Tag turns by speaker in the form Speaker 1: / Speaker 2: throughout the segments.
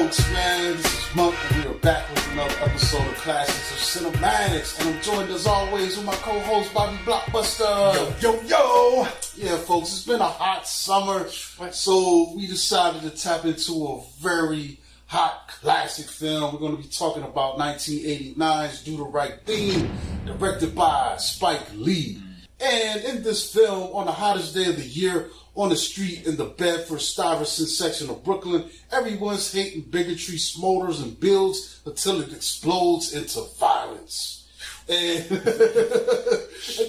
Speaker 1: folks, man, this is Monk, and we are back with another episode of Classics of Cinematics, and I'm joined as always with my co-host, Bobby Blockbuster.
Speaker 2: Yo, yo, yo!
Speaker 1: Yeah, folks, it's been a hot summer, so we decided to tap into a very hot classic film. We're going to be talking about 1989's Do the Right Thing, directed by Spike Lee. And in this film, on the hottest day of the year, on the street in the Bedford-Stuyvesant section of Brooklyn, everyone's hate and bigotry smolders and builds until it explodes into violence. And, and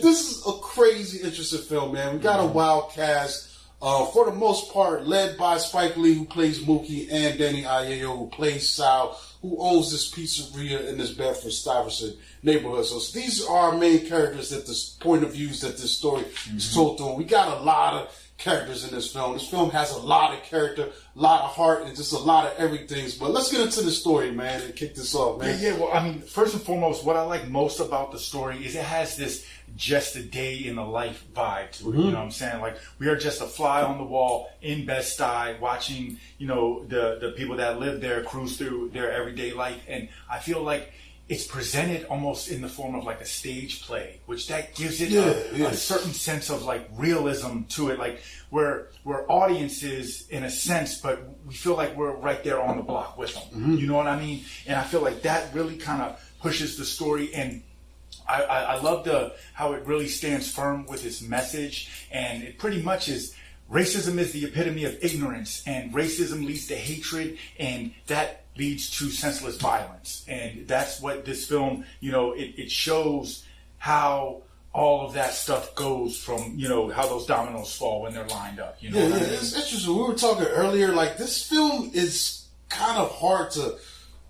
Speaker 1: this is a crazy, interesting film, man. We got a wild cast, for the most part, led by Spike Lee, who plays Mookie, and Danny Aiello, who plays Sal, who owns this pizzeria in this Bedford-Stuyvesant neighborhood. So these are our main characters that this point of views that this story is told through. We got a lot of characters in this film. This film has a lot of character, a lot of heart, and just a lot of everything. But let's get into the story, man, and kick this off, man.
Speaker 2: Yeah, well, I mean, first and foremost, what I like most about the story is it has this just a day in the life vibe to it. You know what I'm saying? Like, we are just a fly on the wall in Bed-Stuy watching, you know, the people that live there cruise through their everyday life. And I feel like it's presented almost in the form of like a stage play, which that gives it a certain sense of like realism to it. Like we're audiences in a sense, but we feel like we're right there on the block with them. You know what I mean? And I feel like that really kind of pushes the story. And I love how it really stands firm with its message. And it pretty much is, racism is the epitome of ignorance, and racism leads to hatred, and that leads to senseless violence. And that's what this film, you know, it shows how all of that stuff goes from, you know, how those dominoes fall when they're lined up. You know what I mean?
Speaker 1: It's interesting. We were talking earlier, like, this film is kind of hard to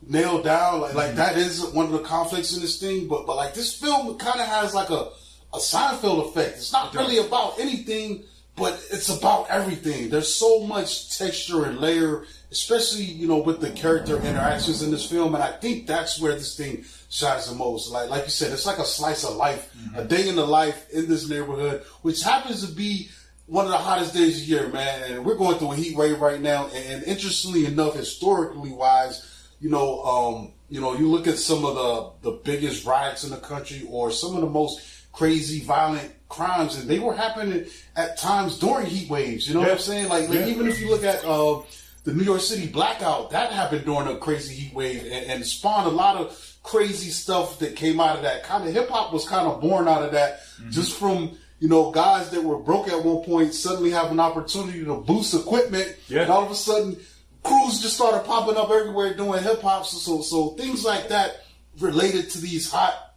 Speaker 1: nail down. Like that is one of the conflicts in this thing, but like this film kind of has like a Seinfeld effect. It's not really about anything, but it's about everything. There's so much texture and layer, especially, you know, with the character interactions in this film. And I think that's where this thing shines the most. Like you said, it's like a slice of life, a day in the life in this neighborhood, which happens to be one of the hottest days of the year, man. And we're going through a heat wave right now. And interestingly enough, historically wise, you know, you look at some of the biggest riots in the country, or some of the most crazy, violent crimes, and they were happening at times during heat waves. You know what I'm saying? Like even if you look at the New York City blackout, that happened during a crazy heat wave, and spawned a lot of crazy stuff that came out of that. Kind of hip hop was kind of born out of that, just from, you know, guys that were broke at one point suddenly have an opportunity to boost equipment, and all of a sudden crews just started popping up everywhere doing hip hop. So things like that related to these hot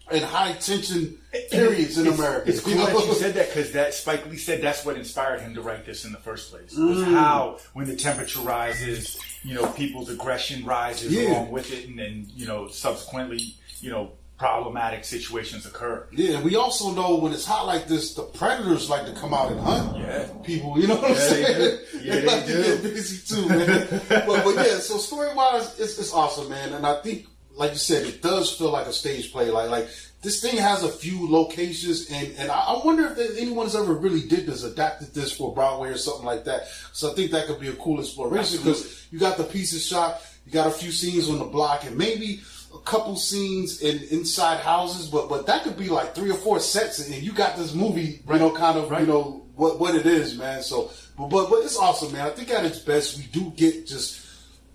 Speaker 1: and high tension periods in America.
Speaker 2: It's cool that you said that, because that Spike Lee said that's what inspired him to write this in the first place. Was how when the temperature rises, you know, people's aggression rises along with it, and then, you know, subsequently, you know, problematic situations occur. Yeah,
Speaker 1: we also know when it's hot like this, the predators like to come out and hunt people. You know what I'm saying? They like to get busy too, man. but yeah, so story wise, it's awesome, man. And I think, like you said, it does feel like a stage play. Like this thing has a few locations, and I wonder if anyone's ever really did this, adapted this for Broadway or something like that. So I think that could be a cool exploration, because you got the pizza shop, you got a few scenes on the block, and maybe a couple scenes inside houses, but that could be like 3 or 4 sets, and you got this movie, you know, kind of, you know, what it is, man. So, but it's awesome, man. I think at its best, we do get just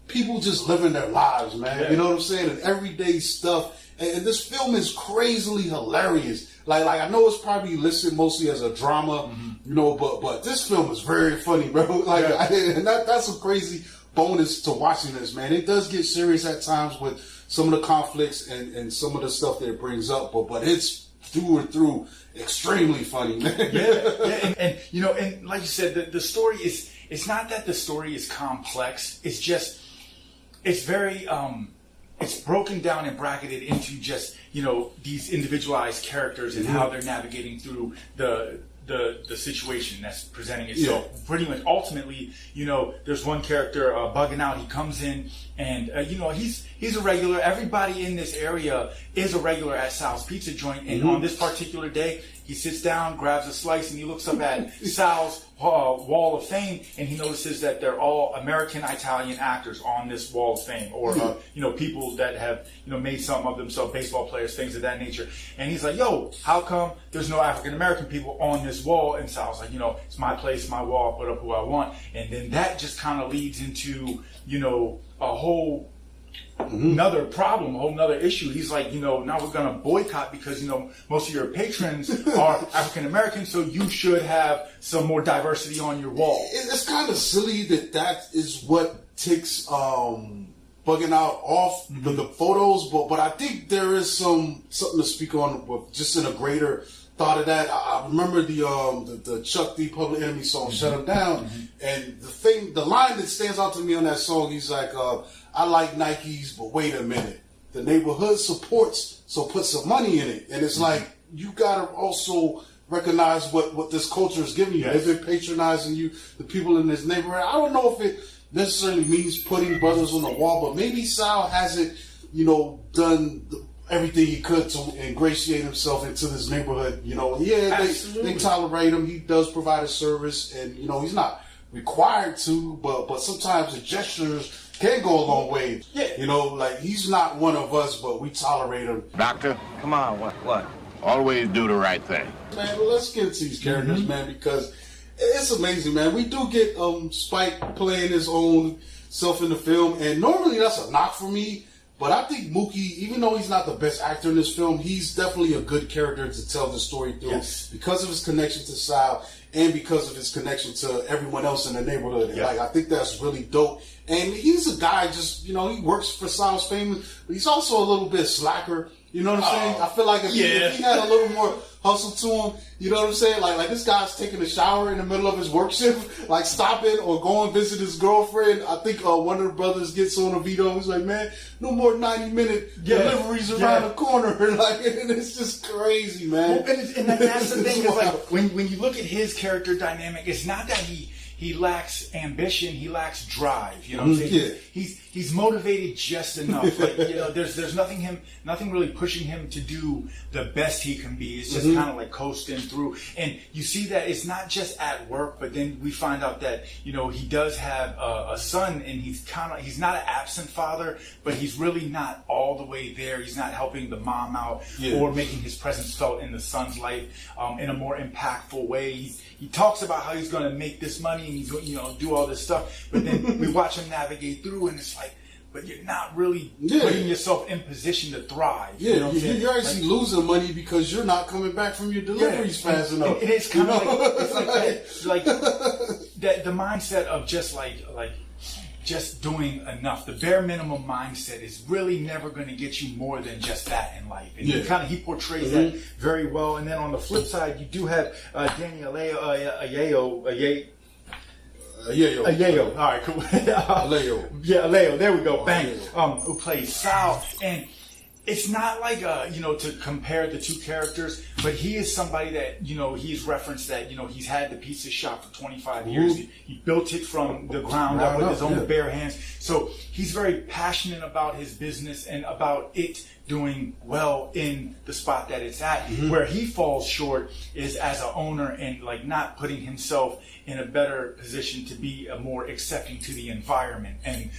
Speaker 1: people just living their lives, man. You know what I'm saying? And everyday stuff. And this film is crazily hilarious. Like I know it's probably listed mostly as a drama, you know, but this film is very funny, bro. Like, and that's a crazy bonus to watching this, man. It does get serious at times with some of the conflicts and some of the stuff that it brings up, but it's through and through extremely funny, man.
Speaker 2: And you know, and like you said, the story is, it's not that the story is complex. It's just, it's very, it's broken down and bracketed into just, you know, these individualized characters and how they're navigating through the situation that's presenting itself. Pretty much, ultimately, you know, there's one character, Buggin Out. He comes in, and you know, he's a regular. Everybody in this area is a regular at Sal's Pizza Joint, and on this particular day, he sits down, grabs a slice, and he looks up at Sal's Wall of Fame, and he notices that they're all American Italian actors on this Wall of Fame, or people that have made something of themselves, baseball players, things of that nature. And he's like, yo, how come there's no African American people on this wall? And Sal's like, it's my place, my wall, I'll put up who I want. And then that just kind of leads into a whole another problem, a whole nother issue. He's like, now we're going to boycott because, most of your patrons are African American, so you should have some more diversity on your wall.
Speaker 1: It's kind of silly that is what takes Buggin Out off the photos, but I think there is something to speak on with just in a greater thought of that. I remember the Chuck D Public Enemy song, Shut 'Em Down, and the line that stands out to me on that song, he's like, I like Nikes, but wait a minute. The neighborhood supports, so put some money in it. And it's like, you got to also recognize what this culture is giving you.
Speaker 2: Yes.
Speaker 1: They've been patronizing you, the people in this neighborhood. I don't know if it necessarily means putting brothers on the wall, but maybe Sal hasn't, done everything he could to ingratiate himself into this neighborhood. They tolerate him. He does provide a service, and, he's not required to, but sometimes the gestures can go a long way.
Speaker 2: Yeah.
Speaker 1: Like, he's not one of us, but we tolerate him.
Speaker 3: Doctor, come on, what? Always do the right thing.
Speaker 1: Man, well, let's get into these characters, man, because it's amazing, man. We do get Spike playing his own self in the film, and normally that's a knock for me, but I think Mookie, even though he's not the best actor in this film, he's definitely a good character to tell the story through because of his connection to Sal and because of his connection to everyone else in the neighborhood.
Speaker 2: Yeah.
Speaker 1: Like, I think that's really dope. And he's a guy just, he works for Sal's Fame, but he's also a little bit slacker. You know what I'm saying? I feel like if he had a little more hustle to him, you know what I'm saying? Like this guy's taking a shower in the middle of his work shift, like stopping or going visit his girlfriend. I think one of the brothers gets on a veto. He's like, man, no more 90-minute deliveries around the corner. Like, and it's just crazy, man.
Speaker 2: Well, and that's the thing. Is like when you look at his character dynamic, it's not that he lacks ambition, he lacks drive. You know what I'm saying?
Speaker 1: Yeah.
Speaker 2: He's motivated just enough. Like, there's nothing really pushing him to do the best he can be. It's just kind of like coasting through. And you see that it's not just at work, but then we find out that, he does have a son, and he's not an absent father, but he's really not all the way there. He's not helping the mom out or making his presence felt in the son's life in a more impactful way. He talks about how he's going to make this money and he's going to do all this stuff, but then we watch him navigate through, and it's like, but you're not really putting yourself in position to thrive.
Speaker 1: Yeah, you're actually losing money because you're not coming back from your deliveries fast enough.
Speaker 2: And it's kind of like that the mindset of just just doing enough. The bare minimum mindset is really never going to get you more than just that in life. And he portrays that very well. And then on the flip side, you do have Danny Aiello. All right, cool. Aiello. There we go. Bang. Who plays Sal. And it's not like, to compare the two characters, but he is somebody that, he's referenced that, he's had the pizza shop for 25 years. He built it from the ground up with his own bare hands. So he's very passionate about his business and about it doing well in the spot that it's at. Where he falls short is as an owner and like not putting himself in a better position to be more accepting to the environment and,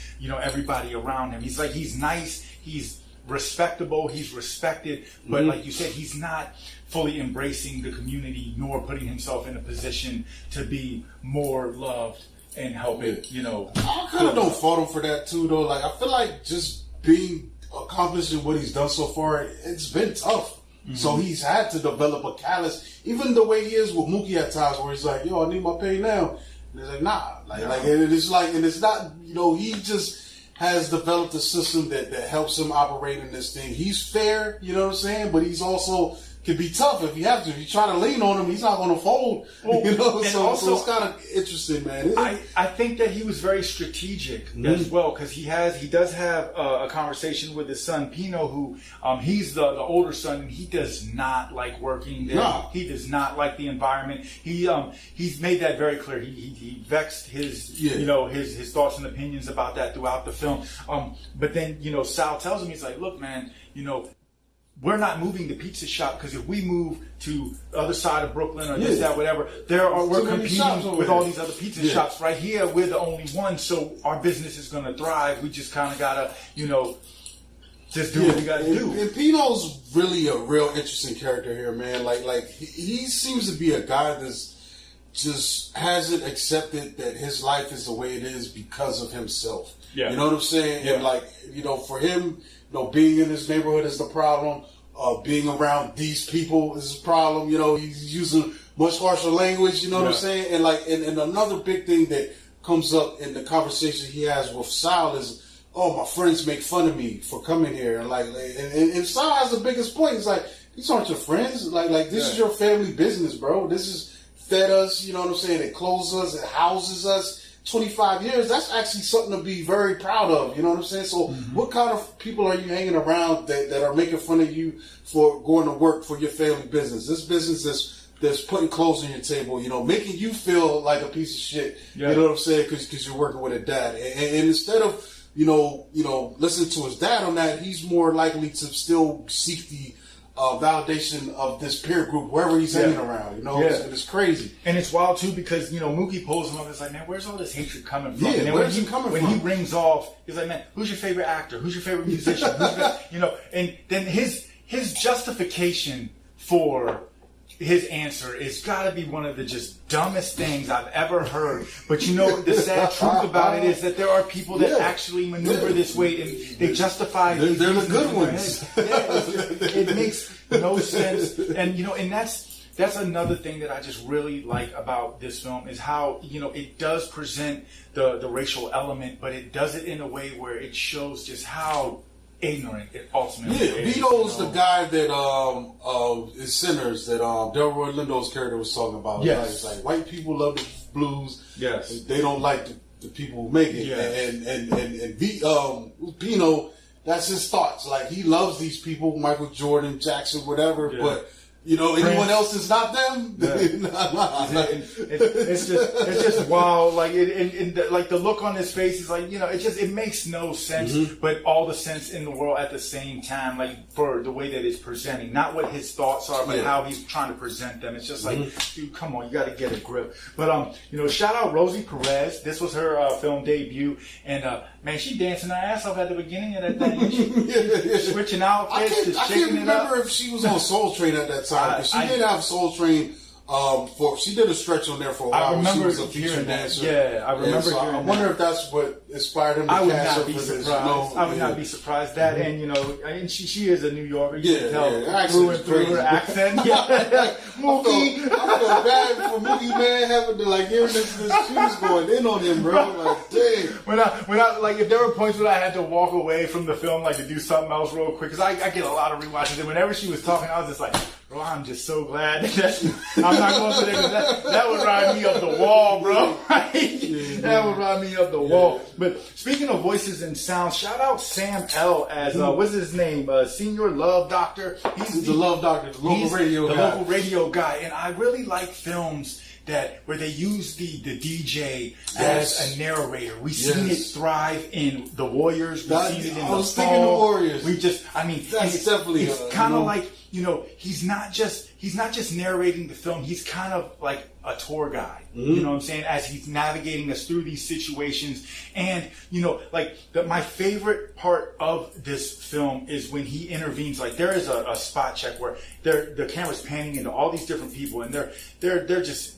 Speaker 2: everybody around him. He's nice. He's respectable, he's respected, but like you said, he's not fully embracing the community nor putting himself in a position to be more loved and helping,
Speaker 1: I kind of don't fault him for that too, though. Like, I feel like just being accomplished in what he's done so far, it's been tough. So he's had to develop a callous, even the way he is with Mookie at times, where he's like, yo, I need my pay now. And it's like, nah. And it's not, he just has developed a system that helps him operate in this thing. He's fair, you know what I'm saying? But he's also can be tough if you have to. If you try to lean on him, he's not going to fold. So it's kind of interesting, man.
Speaker 2: I think that he was very strategic as well, because he does have a conversation with his son Pino, who he's the older son, and he does not like working there. No. He does not like the environment. He's made that very clear. He vexed his his thoughts and opinions about that throughout the film. But then Sal tells him, he's like, look, man, we're not moving the pizza shop because if we move to the other side of Brooklyn or this, that, whatever, we're competing with all these other pizza shops. Right here, we're the only one, so our business is going to thrive. We just kind of got to, just do what we got to do.
Speaker 1: And Pino's really a real interesting character here, man. Like he seems to be a guy that's just hasn't accepted that his life is the way it is because of himself. Yeah. You know what I'm saying? Yeah. And for him, being in this neighborhood is the problem. Being around these people is the problem. He's using much harsher language. You know what I'm saying? And another big thing that comes up in the conversation he has with Sal is, oh, my friends make fun of me for coming here. And Sal has the biggest point. It's like, these aren't your friends. This is your family business, bro. This is fed us, you know what I'm saying? It clothes us, it houses us. 25 years, that's actually something to be very proud of, you know what I'm saying? So what kind of people are you hanging around that are making fun of you for going to work for your family business? This business that's putting clothes on your table, making you feel like a piece of shit, you know what I'm saying? Because you're working with a dad. And instead of, listening to his dad on that, he's more likely to still seek the validation of this peer group wherever he's hanging around, it's crazy.
Speaker 2: And it's wild too because Mookie pulls him up. It's like, man, where's all this hatred coming from?
Speaker 1: Yeah, where's it coming from?
Speaker 2: When he rings off, he's like, man, who's your favorite actor? Who's your favorite musician? And then his justification for his answer is got to be one of the just dumbest things I've ever heard. But the sad truth about it is that there are people that actually maneuver this way and they justify.
Speaker 1: They're the good ones.
Speaker 2: It makes no sense. And and that's another thing that I just really like about this film is how it does present the racial element, but it does it in a way where it shows just how ignorant it ultimately is.
Speaker 1: Vito's the guy that is Sinners that Delroy Lindo's character was talking about.
Speaker 2: Yes.
Speaker 1: It's like white people love the blues.
Speaker 2: Yes.
Speaker 1: They don't like the people who make it. Yes. And Pino, that's his thoughts. Like he loves these people, Michael Jordan, Jackson, whatever, but anyone else is not them.
Speaker 2: It's just wild. Like the look on his face is like it makes no sense, but all the sense in the world at the same time. Like for the way that it's presenting, not what his thoughts are, but how he's trying to present them. It's just like, dude, come on, you got to get a grip. But shout out Rosie Perez. This was her film debut, and man, she dancing her ass off at the beginning of that thing. She switching outfits,
Speaker 1: I can't remember if she was on Soul Train at that time. She did have Soul Train. She did a stretch on there for a while.
Speaker 2: I remember
Speaker 1: she was a feature dancer.
Speaker 2: Yeah, I remember.
Speaker 1: So I wonder if that's what inspired him to cast her for this.
Speaker 2: I would not be surprised. That and she is a New Yorker. You can tell
Speaker 1: through and
Speaker 2: through her accent. Mookie.
Speaker 1: I feel bad for Mookie, man, having to hearing this. She was going in on him, bro. Like, dang.
Speaker 2: When I if there were points where I had to walk away from the film to do something else real quick because I get a lot of rewatches, and whenever she was talking, I was just like, bro, I'm just so glad I'm not going to that would ride me up the wall, bro. That would ride me up the wall. But speaking of voices and sounds, shout out Sam L as what's his name? Senior Love Doctor.
Speaker 1: He's the Love Doctor, the local radio guy.
Speaker 2: And I really like films where they use the DJ as a narrator. We've seen it thrive in The Warriors. We've seen it in
Speaker 1: I was thinking The Warriors.
Speaker 2: That's
Speaker 1: definitely
Speaker 2: it's kind of like he's not just narrating the film. He's kind of like a tour guide. You know what I'm saying? As he's navigating us through these situations, and my favorite part of this film is when he intervenes. Like there is a spot check where the camera's panning into all these different people, and they're just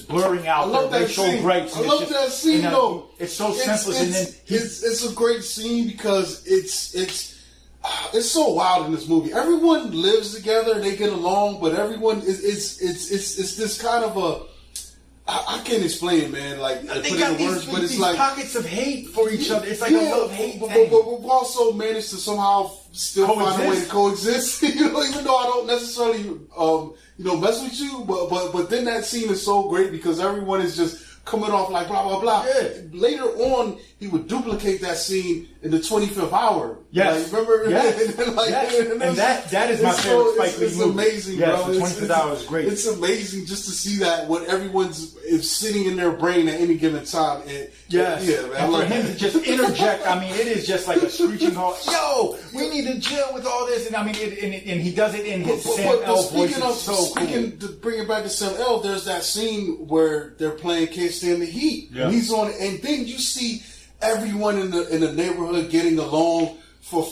Speaker 2: blurring out their racial gripes.
Speaker 1: I love that scene though.
Speaker 2: It's so senseless, and then
Speaker 1: it's a great scene because it's so wild in this movie. Everyone lives together, they get along, but everyone it's this kind of a I can't explain it, man.
Speaker 2: They got these pockets of hate for each other. It's like a love-hate
Speaker 1: but
Speaker 2: thing.
Speaker 1: But we've also managed to somehow still find a way to coexist. Even though I don't necessarily mess with you, but then that scene is so great because everyone is just coming off like blah blah blah.
Speaker 2: Yeah.
Speaker 1: Later on, he would duplicate that scene in the 25th hour.
Speaker 2: Yes.
Speaker 1: Like, remember?
Speaker 2: Yes. And that is my favorite Spike Lee movie.
Speaker 1: It's amazing,
Speaker 2: yes,
Speaker 1: bro.
Speaker 2: The 25th hour is great.
Speaker 1: It's amazing just to see that what everyone's is sitting in their brain at any given time.
Speaker 2: Yes.
Speaker 1: Yeah, man.
Speaker 2: And for him to just interject, I mean, it is just like a screeching halt. Yo, we need to chill with all this. And I mean, and he does it in his Sam L voice.
Speaker 1: Speaking to bring it back to Sam L, there's that scene where they're playing Can't Stand the Heat.
Speaker 2: Yeah.
Speaker 1: And he's on, and then you see everyone in the neighborhood getting along for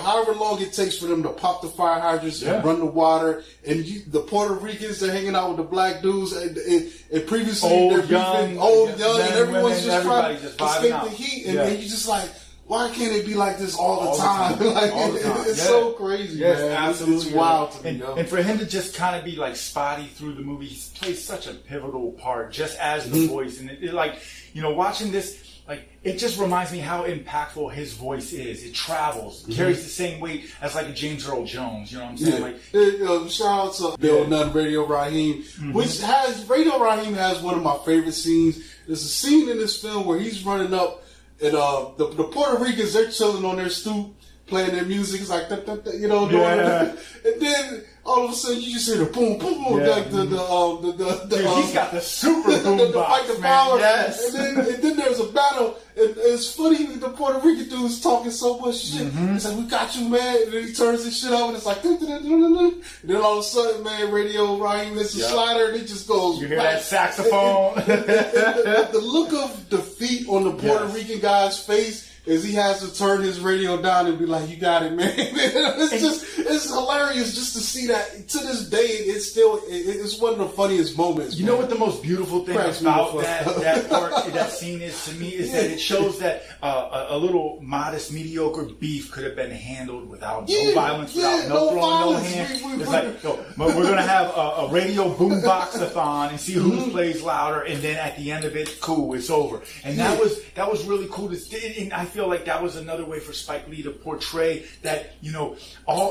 Speaker 1: however long it takes for them to pop the fire hydrants and run the water, and the Puerto Ricans are hanging out with the black dudes, and previously
Speaker 2: old,
Speaker 1: they're
Speaker 2: young,
Speaker 1: old, young, and everyone's just trying to escape
Speaker 2: out.
Speaker 1: the heat, and you're just like, why can't it be like this all the time? Like,
Speaker 2: all the time.
Speaker 1: It's so crazy, man.
Speaker 2: Absolutely.
Speaker 1: It's wild to me,
Speaker 2: and for him to just kind of be like spotty through the movie, he plays such a pivotal part just as the voice, and it like, you know, watching this. Like, it just reminds me how impactful his voice is. It travels, carries the same weight as like a James Earl Jones. You know what I'm saying? Like,
Speaker 1: shout out to Bill Nunn, Radio Raheem, which has Radio Raheem has one of my favorite scenes. There's a scene in this film where he's running up, and the Puerto Ricans, they're chilling on their stoop, playing their music. It's like, you know, and then all of a sudden you just hear the boom, boom, boom, like
Speaker 2: he's got the super boom box,
Speaker 1: fight the
Speaker 2: man.
Speaker 1: power.
Speaker 2: Yes.
Speaker 1: And then there's a battle, and it's funny, the Puerto Rican dude's talking so much shit. He's like, we got you, man. And then he turns his shit up, and it's like, and then all of a sudden, man, Radio Raheem hits a slider, and it just goes.
Speaker 2: You hear that saxophone?
Speaker 1: The look of defeat on the Puerto Rican guy's face is he has to turn his radio down and be like, you got it, man. It's hilarious just to see that. To this day, it's one of the funniest moments.
Speaker 2: You know what the most beautiful thing about that part, that scene is to me, is that it shows that a little modest, mediocre beef could have been handled without no violence, without no throwing no hands. It's like, we're going to have a radio boombox-a-thon and see who plays louder, and then at the end of it, cool, it's over. And that was really cool to see. And I feel like that was another way for Spike Lee to portray that, you know,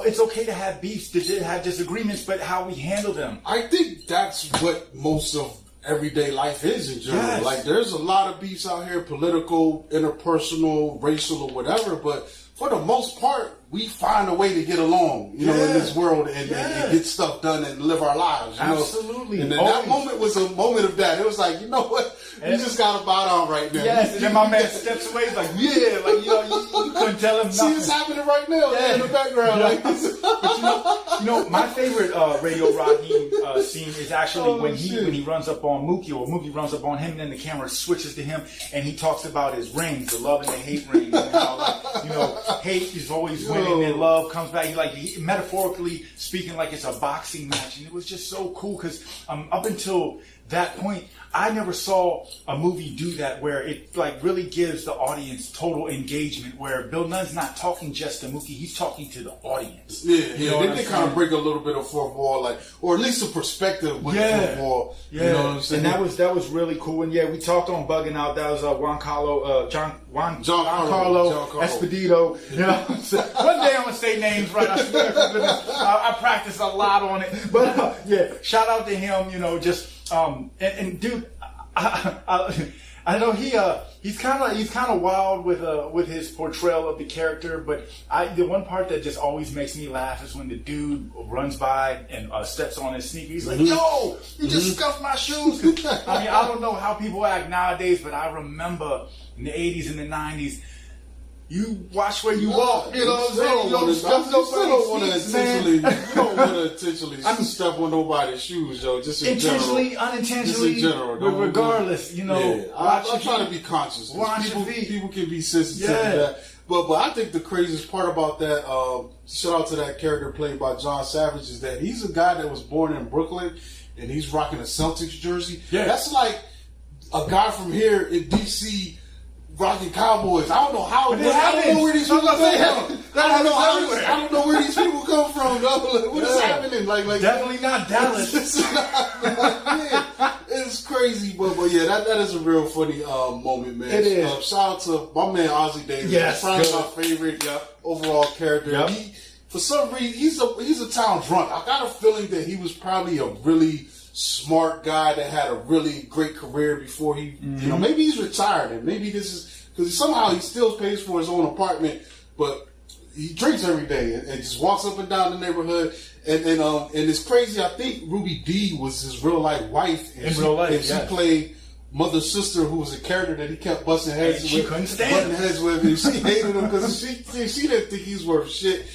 Speaker 2: it's okay to have beefs, to have disagreements, but how we handle them.
Speaker 1: I think that's what most of everyday life is in general.
Speaker 2: Yes.
Speaker 1: Like, there's a lot of beefs out here, political, interpersonal, racial, or whatever, but for the most part, we find a way to get along, you know, in this world and get stuff done and live our lives. You
Speaker 2: Absolutely.
Speaker 1: know? And then that moment was a moment of that. It was like, you know what? You just got to bow down right now.
Speaker 2: Yes, and then my man steps away. He's like, yeah, like, you know, you couldn't tell him nothing.
Speaker 1: See, it's happening right now in the background.
Speaker 2: Yeah.
Speaker 1: Like,
Speaker 2: but you know, my favorite Radio Raheem scene is actually when he runs up on Mookie, or Mookie runs up on him, and then the camera switches to him, and he talks about his rings, the love and the hate ring, and how, like, you know, hate is always winning, and love comes back. He metaphorically speaking, like it's a boxing match, and it was just so cool because up until that point, I never saw a movie do that where it like really gives the audience total engagement, where Bill Nunn's not talking just to Mookie, he's talking to the audience.
Speaker 1: Yeah, they kind of break a little bit of fourth wall, like, or at least a perspective with the fourth wall.
Speaker 2: Yeah,
Speaker 1: you know what I'm saying?
Speaker 2: And that was really cool. And we talked on Buggin Out. That was Giancarlo Esposito. You know, one day I'm gonna say names right. I swear, I practice a lot on it. But shout out to him. You know, just. And dude, I know he's kind of wild with his portrayal of the character, but the one part that just always makes me laugh is when the dude runs by and steps on his sneaker. He's like, "Yo, you just scuffed my shoes." I mean, I don't know how people act nowadays, but I remember in the 80s and the 90s. You watch where you walk, you know what I'm saying? You don't want to intentionally step on nobody's shoes, yo. Just in intentionally,
Speaker 1: general.
Speaker 2: unintentionally,
Speaker 1: just in general.
Speaker 2: Regardless, you know.
Speaker 1: Yeah. I'm trying to be conscious. People can be sensitive to that. But I think the craziest part about that, shout out to that character played by John Savage, is that he's a guy that was born in Brooklyn and he's rocking a Celtics jersey. Yeah. That's like a guy from here in D.C. rocking Cowboys. I don't know how. I don't know where these people come from. I don't know where these people come from. What is happening? Like
Speaker 2: definitely not Dallas.
Speaker 1: It's crazy, but yeah, that is a real funny moment, man.
Speaker 2: It is.
Speaker 1: Shout out to my man Ozzie Davis.
Speaker 2: Yes,
Speaker 1: probably my favorite overall character.
Speaker 2: Yep.
Speaker 1: For some reason, he's a town drunk. I got a feeling that he was probably a really smart guy that had a really great career before he, you know, maybe he's retired and maybe this is because somehow he still pays for his own apartment, but he drinks every day and just walks up and down the neighborhood. And it's crazy. I think Ruby Dee was his real life wife. And
Speaker 2: real life,
Speaker 1: and she played Mother's sister, who was a character that he kept busting heads
Speaker 2: and she couldn't stand him.
Speaker 1: Heads with, and she hated him because she didn't think he's worth shit.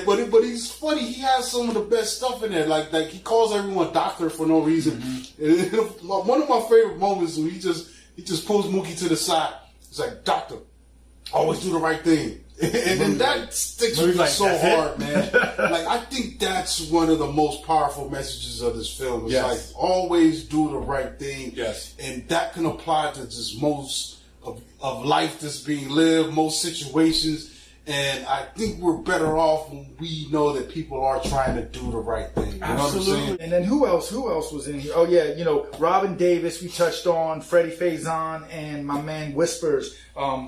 Speaker 1: But he's funny. He has some of the best stuff in there. Like he calls everyone doctor for no reason. And one of my favorite moments when he just pulls Mookie to the side. He's like, "Doctor, always do the right thing." And that sticks with me so hard, man. Like, I think that's one of the most powerful messages of this film. It's like, always do the right thing.
Speaker 2: Yes.
Speaker 1: And that can apply to just most of life that's being lived, most situations. And I think we're better off when we know that people are trying to do the right thing. You know what I'm saying?
Speaker 2: And then who else was in here? Oh yeah, Robin Davis we touched on, Freddie Faison, and my man Whispers.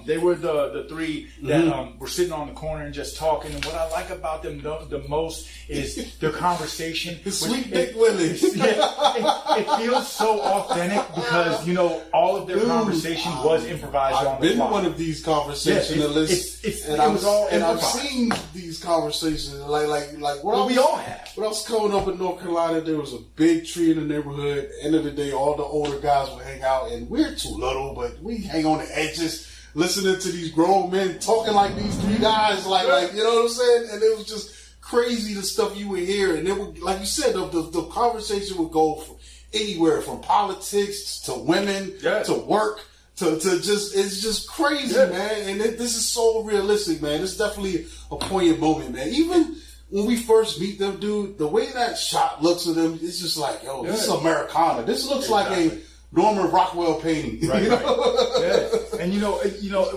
Speaker 2: They were the three that were sitting on the corner and just talking. And what I like about them the most is their conversation.
Speaker 1: Sweet Dick Willie.
Speaker 2: It feels so authentic because all of their conversation was improvised on the fly.
Speaker 1: I've been in one of these conversationalists, and I've seen these conversations like
Speaker 2: we all have.
Speaker 1: When I was coming up in North Carolina, there was a big tree in the neighborhood. End of the day, all the older guys would hang out, and we're too little, but we hang on the edges, listening to these grown men talking like these three guys, like you know what I'm saying? And it was just crazy the stuff you would hear, and it would, like you said, the conversation would go from anywhere from politics to women to work. It's just crazy, man. And this is so realistic, man. It's definitely a poignant moment, man. Even when we first meet them, dude, the way that shot looks at them, it's just like, yo, this is Americana. This looks like a Norman Rockwell painting.
Speaker 2: Right. Yeah. And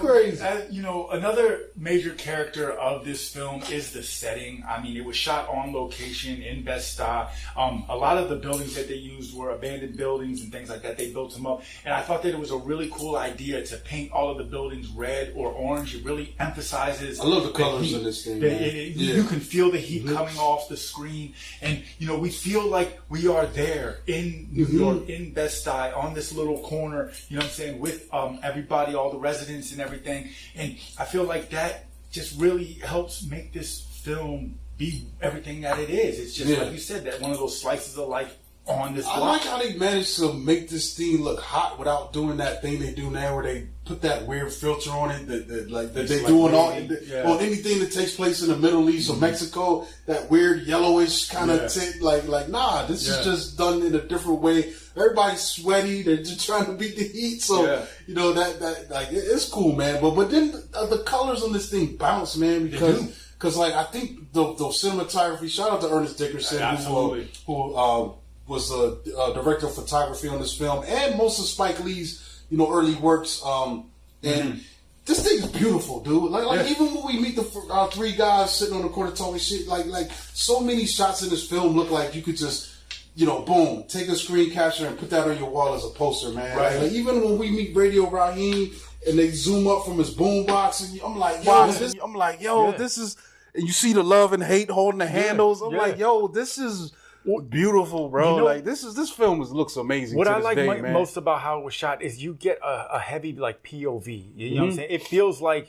Speaker 1: crazy.
Speaker 2: Another major character of this film is the setting. I mean, it was shot on location in Bed-Stuy. A lot of the buildings that they used were abandoned buildings and things like that. They built them up. And I thought that it was a really cool idea to paint all of the buildings red or orange. It really emphasizes.
Speaker 1: I love the colors in this thing.
Speaker 2: You can feel the heat coming off the screen. And, we feel like we are there in New York, in Bed-Stuy, on this little corner, with everybody, all the residents and everything. And I feel like that just really helps make this film be everything that it is. It's just like you said, that one of those slices of life on this block.
Speaker 1: I like how they managed to make this thing look hot without doing that thing they do now where they put that weird filter on it that they do on anything that takes place in the Middle East or Mexico, that weird yellowish kind of tint. Nah, this is just done in a different way. Everybody's sweaty. They're just trying to beat the heat. So, it's cool, man. But then the colors on this thing bounce, man, because I think the cinematography, shout out to Ernest Dickerson, who was the director of photography on this film and most of Spike Lee's, early works. And this thing is beautiful, dude. Even when we meet the three guys sitting on the corner talking shit, like so many shots in this film look like you could just, boom, take a screen capture and put that on your wall as a poster, man.
Speaker 2: Right.
Speaker 1: Even when we meet Radio Raheem and they zoom up from his boombox, and I'm like, yo, this is, and you see the love and hate holding the handles. I'm like, yo, this is beautiful, bro. This film looks amazing.
Speaker 2: What I like most about how it was shot is you get a heavy POV. You know what I'm saying? It feels like,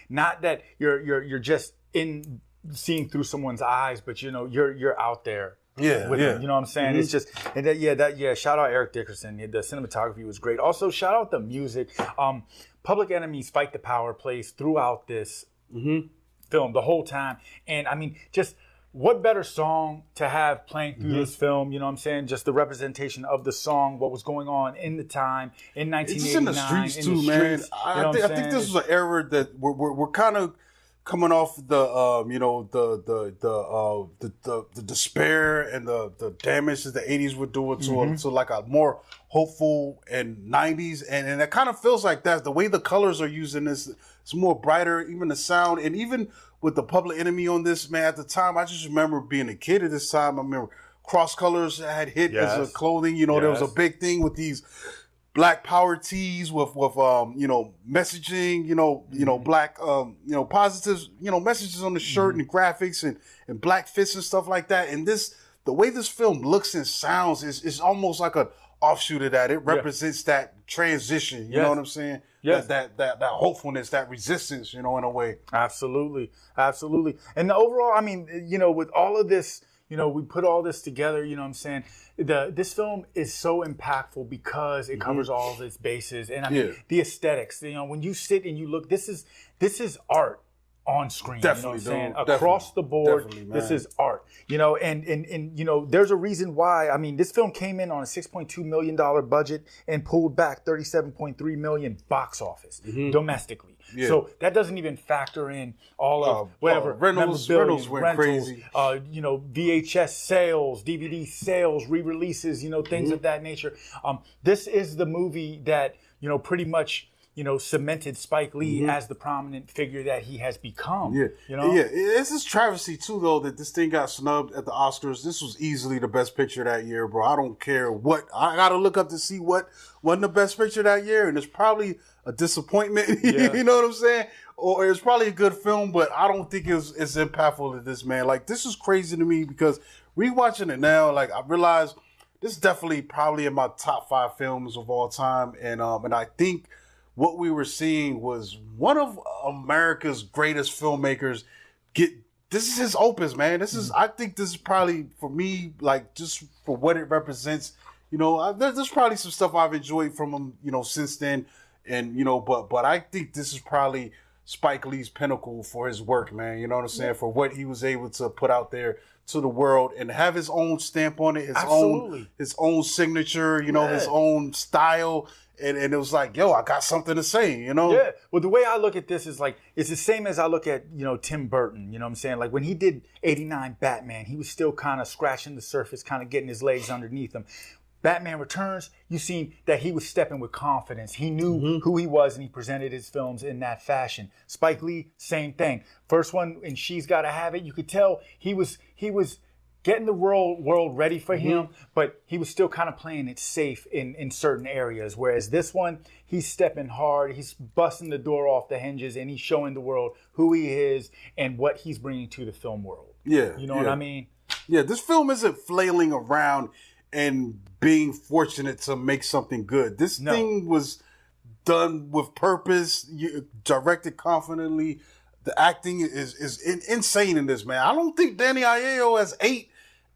Speaker 2: not that you're just in seeing through someone's eyes, but you're out there. With them, you know what I'm saying? It's just, and shout out Eric Dickerson. The cinematography was great. Also, shout out the music. Public Enemy's Fight the Power plays throughout this film the whole time. And I mean, just what better song to have playing through this film? You know what I'm saying? Just the representation of the song, what was going on in the time in 1989. It's in the streets
Speaker 1: too, man. I think this is an era that we're kind of coming off the despair and the damage that the 80s were doing to like a more hopeful and 90s, and it kind of feels like that. The way the colors are used in this, it's more brighter, even the sound, and even with the Public Enemy on this, man, at the time, I just remember being a kid at this time. I remember cross colors had hit as a clothing. There was a big thing with these Black Power tees with messaging, black, positives, messages on the shirt and graphics and black fists and stuff like that. And this the way this film looks and sounds is almost like an offshoot of that. It represents that transition. You know what I'm saying?
Speaker 2: Yes.
Speaker 1: That hopefulness, that resistance. You know, in a way.
Speaker 2: Absolutely. And the overall, I mean, with all of this, we put all this together. You know what I'm saying? This film is so impactful because it covers all of its bases, and I mean the aesthetics. When you sit and you look, this is art on screen.
Speaker 1: Definitely,
Speaker 2: you know what I'm saying?
Speaker 1: Definitely.
Speaker 2: Across the board,
Speaker 1: Definitely,
Speaker 2: this is art. And there's a reason why. I mean, this film came in on a $6.2 million budget and pulled back $37.3 million box office domestically. Yeah. So that doesn't even factor in all of whatever
Speaker 1: rentals went crazy.
Speaker 2: VHS sales, DVD sales, re-releases, things of that nature. This is the movie that pretty much cemented Spike Lee as the prominent figure that he has become. Yeah,
Speaker 1: it's this travesty too, though, that this thing got snubbed at the Oscars. This was easily the best picture that year, bro. I don't care what. I got to look up to see what wasn't the best picture that year, and it's probably a disappointment.
Speaker 2: Yeah.
Speaker 1: You know what I'm saying? Or it's probably a good film, but I don't think it's impactful to this, man. Like, this is crazy to me because rewatching it now, like, I realize this is definitely probably in my top 5 films of all time, and I think what we were seeing was one of America's greatest filmmakers this is his opus, man. This is, I think this is probably, for me, like, just for what it represents, there's probably some stuff I've enjoyed from him, since then, and, but I think this is probably Spike Lee's pinnacle for his work, man. You know what I'm saying? For what he was able to put out there to the world and have his own stamp on it, his own signature, his own style. And it was like, yo, I got something to say, Yeah.
Speaker 2: Well, the way I look at this is like, it's the same as I look at, Tim Burton, you know what I'm saying? Like when he did 89 Batman, he was still kind of scratching the surface, kind of getting his legs underneath him. Batman Returns, you seen that he was stepping with confidence. He knew who he was and he presented his films in that fashion. Spike Lee, same thing. First one in She's Gotta Have It, you could tell he was getting the world ready for him, but he was still kind of playing it safe in certain areas. Whereas this one, he's stepping hard, he's busting the door off the hinges, and he's showing the world who he is and what he's bringing to the film world.
Speaker 1: Yeah.
Speaker 2: You know what I mean?
Speaker 1: Yeah, this film isn't flailing around and being fortunate to make something good. This thing was done with purpose, directed confidently. The acting is insane in this, man. I don't think Danny Aiello has ate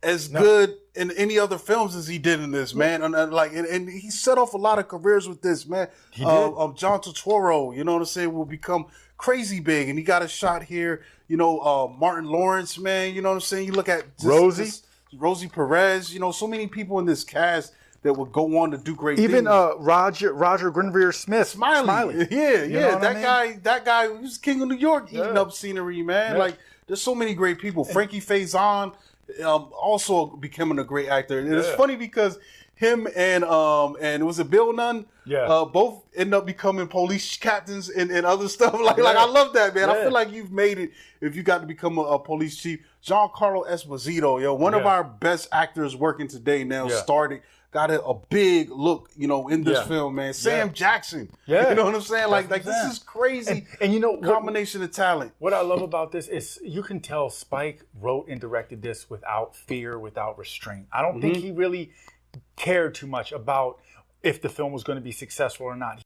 Speaker 1: as good in any other films as he did in this, man. And he set off a lot of careers with this, man.
Speaker 2: He did.
Speaker 1: John Turturro, you know what I'm saying, will become crazy big, and he got a shot here. Martin Lawrence, man. You know what I'm saying. You look at Rosie Perez. So many people in this cast that would go on to do great things.
Speaker 2: Even Roger Guenveur Smith.
Speaker 1: Smiley. Yeah. That guy was king of New York eating up scenery, man.
Speaker 2: Yeah.
Speaker 1: Like, there's so many great people. Frankie Faison also becoming a great actor. And it's funny because him and was it Bill Nunn?
Speaker 2: Yeah.
Speaker 1: Both end up becoming police captains and other stuff. Like I love that, man. I feel like you've made it if you got to become a police chief. Giancarlo Esposito, one of our best actors working today now, got a big look, in this film, man. Sam Jackson. Yeah. You know what I'm saying? Like this is crazy.
Speaker 2: And
Speaker 1: combination of talent.
Speaker 2: What I love about this is you can tell Spike wrote and directed this without fear, without restraint. I don't think he really cared too much about if the film was going to be successful or not.